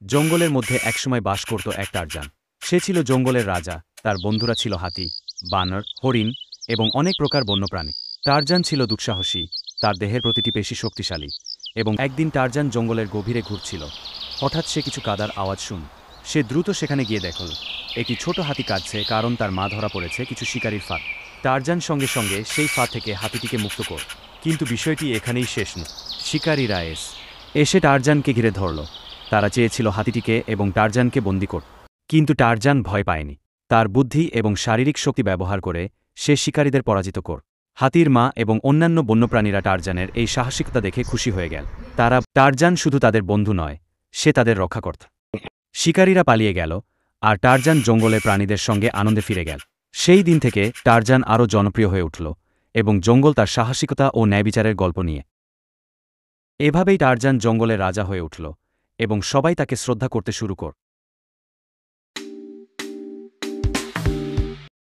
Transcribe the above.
জঙ্গলের মধ্যে একসময় বাস করত এক টারজান। সে ছিল জঙ্গলের রাজা, তার বন্ধুরা ছিল হাতি, বানর, হরিণ এবং অনেক প্রকার বন্যপ্রাণী। টারজান ছিল দুঃসাহসী, তার দেহের প্রতিটি পেশি শক্তিশালী। এবং একদিন টারজান জঙ্গলের গভীরে ঘুরছিল। হঠাৎ সে কিছু কাদার আওয়াজ শুন। সে দ্রুত সেখানে গিয়ে দেখল একটি ছোট হাতি কাঁদছে, কারণ তার মা ধরা পড়েছে কিছু শিকারীর ফাঁদ। টারজান সঙ্গে সঙ্গে সেই ফাঁদ থেকে হাতিটিকে মুক্ত কর। কিন্তু বিষয়টি এখানেই শেষ নয়। শিকারীরা এসে টারজানকে ঘিরে ধরল। তারা চেয়েছিল হাতিটিকে এবং টারজানকে বন্দী করতে। কিন্তু টারজান ভয় পায়নি। তার বুদ্ধি এবং শারীরিক শক্তি ব্যবহার করে সে শিকারীদের পরাজিত কর। হাতির মা এবং অন্যান্য বন্যপ্রাণীরা টারজানের এই সাহসিকতা দেখে খুশি হয়ে গেল। টারজান শুধু তাদের বন্ধু নয়, সে তাদের রক্ষাকর্তা। শিকারীরা পালিয়ে গেল, আর টারজান জঙ্গলের প্রাণীদের সঙ্গে আনন্দে ফিরে গেল। সেই দিন থেকে টারজান আরও জনপ্রিয় হয়ে উঠল, এবং জঙ্গল তার সাহসিকতা ও ন্যায়বিচারের গল্প নিয়ে। এভাবেই টারজান জঙ্গলের রাজা হয়ে উঠল, এবং সবাই তাকে শ্রদ্ধা করতে শুরু কর।